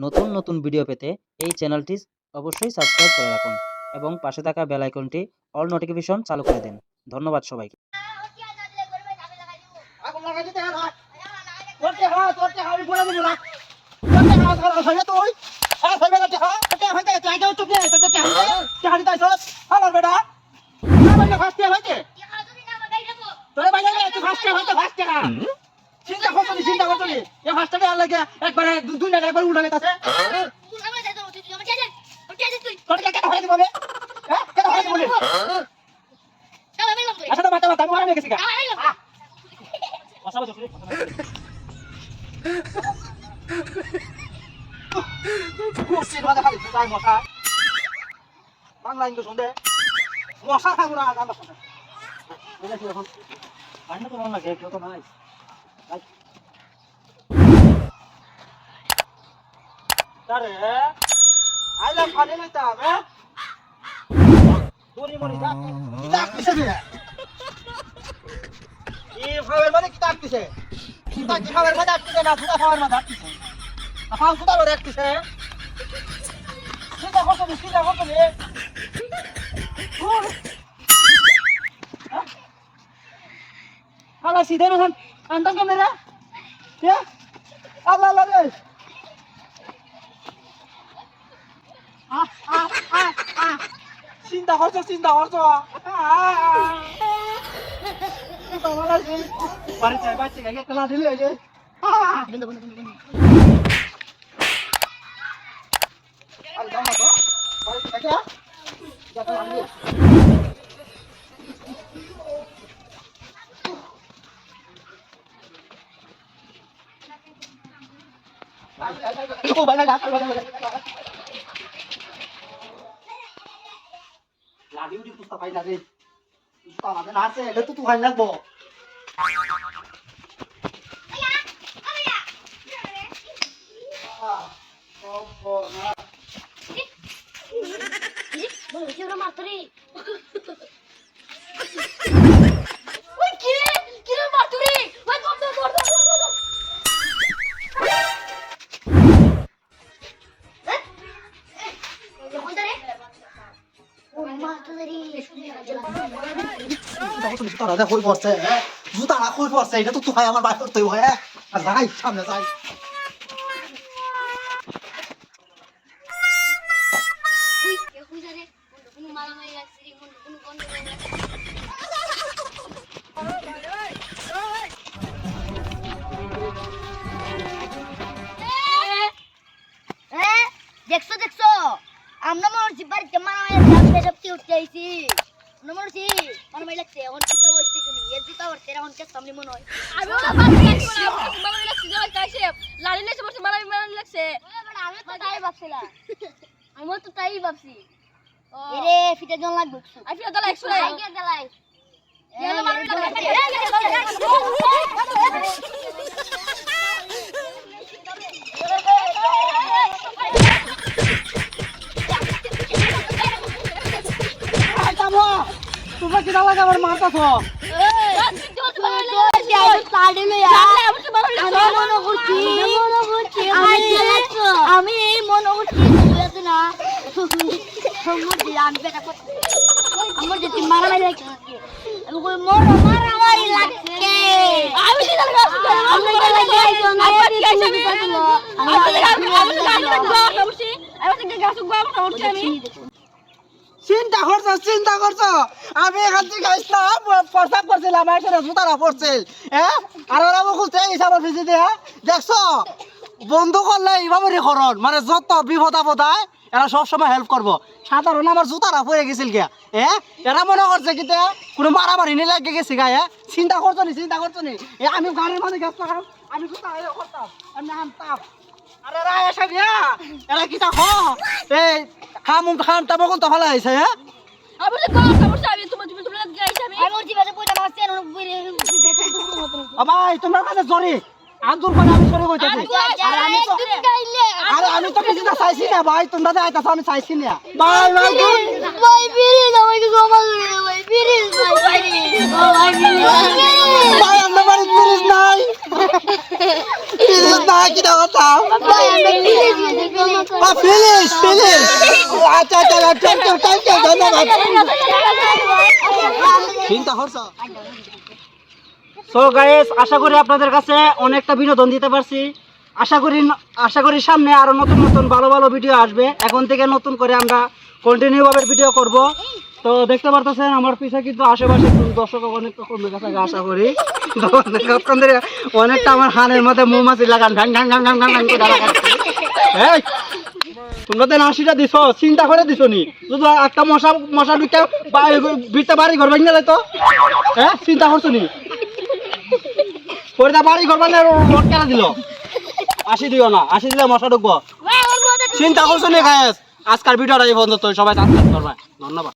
নতুন নতুন ভিডিও পেতে এই চ্যানেলটি অবশ্যই সাবস্ক্রাইব করে রাখুন এবং পাশে থাকা বেল আইকনটি অল নোটিফিকেশন চালু করে দিন। ধন্যবাদ সবাইকে। চিন্তা করছনি এ ফাস্টটা আর লাগে একবারে দুই না একবার উড়ালে তাছে তোর কে কেন হয়ে দিবে হ্যাঁ কেন হয়ে দিবে আচ্ছা তো বাতা বাতা মারা গেছে কা বসাবো জফরি কুসি বাদা খালি তাই মশা বাংলা ইংলিশ শুনতে মশা খাবো না জানা কথা এটা কি এখন বান্না তো মন লাগে কেউ তো নাই Tare, ayam kali ni tak, Duri moni tak, kita kise dia. Ini khabar mana kita kise? Kita khabar mana kise na, kita khabar mana kise? Apa kita boleh kise? Kita kau ni. Kalau sida ni kan, anda kamera, ya? Allah deh. চিন্তা করছো বাড়ি চাই বাচ্চা গায়ে খেলা দিলে যে lagi udah pusat pakai lagi, pusat ada nasi, ada tuh tuhan lagi bo. জুতাটা কই পড়ছে জুতাটা কই পড়ছে এটা তো তুই আমার বাই করতে হয় আর যাই সামনে যাই দেখছো আমরা মরছি বাড়িতে মারা সবটি উঠতে আইছি মরছি মানে মাই লাগছে এখন কিটা হইছে কি এর দিতা ওর তেরা হনকে সামনে মন হয় আমি বাবা লাগছে জল কাইছে লালি লাগছে বসে মারা লাগছে আমি তো তাই ভাবছিলাম আমি তো তাই ভাবছি এরে ফিটা জন লাগবে আই ফিটা দলা 100 আই গে দলাই এলো মারা তোমরা কি দাও আমার মারতাছো আমি এই মনে করছি না আমার যদি মারামারি লাগছে মারামারি লাগছে চিন্তা করছো আমি এখান থেকে আসলাম প্রস্তাব করছিলাম একটা জুতারা পড়ছিল হ্যাঁ আর ওরা খুঁজতে হিসাবের ভিজি দিয়ে দেখছো বন্ধু করলে এইভাবে রেখরণ মানে যত বিপদ আপদ হয় এরা সবসময় হেল্প করবো সাধারণ আমার জুতারা পড়ে গেছিল গিয়া এরা মনে করছে কি কোনো মারামারি নিয়ে লাগে গেছি গায়ে চিন্তা করছো নি আমি গাড়ির মধ্যে গেছিলাম আমি জুতা করতাম আমি আনতাম আরে এরা এসে গিয়া এরা কি দেখো এই খাম তামকন তো ভালো হয়েছে হ্যাঁ ভাই তোমার কাছে জরি আন্দোলন করে আমি সরে কইতাছি আরে আমি তো কিছু না চাইছি না ভাই তোমরা যে আইতাছো আমি চাইছি না ভাই প্লিজ আমাকে ক্ষমা করে দাও ভাই প্লিজ ভাই ভাই আমরা বাড়ি ফিরিস নাই কি কথা ফিলিস আচ্ছা ধন্যবাদ চিন্তা করছ। সো গাইস, আশা করি আপনাদের কাছে অনেকটা বিনোদন দিতে পারছি। আশা করি সামনে আরো নতুন নতুন ভালো ভালো ভিডিও আসবে। এখন থেকে নতুন করে আমরা কন্টিনিউ ভাবে ভিডিও করব। তো দেখতে পারতেছেন আমার পিছে কিন্তু আশেপাশে দর্শক অনেকটা কমে গেছে আশা করি। তো অনেকটা আমার হানের মধ্যে মৌমাছি লাগান ঢাং ঢাং ঢাং ঢাং ঢাং ঢাং করে লাগাচ্ছে। এই তোমরা তো 80টা দিছো, চিন্তা করে দিছো নি? যদি একটা মশা ঢুকে ভিতরে বাড়ি ঘর ভাঙে যায় তো হ্যাঁ চিন্তা করছো নি? পরে বাড়ি ঘর ভাঙলে রড কেনা দিল? 80 দিও না, 80 দিলে মশা ঢুকবো। চিন্তা করছো নি গাইস? আজকের ভিডিওটা এই পর্যন্ত, সবাই সাবস্ক্রাইব করবে। ধন্যবাদ।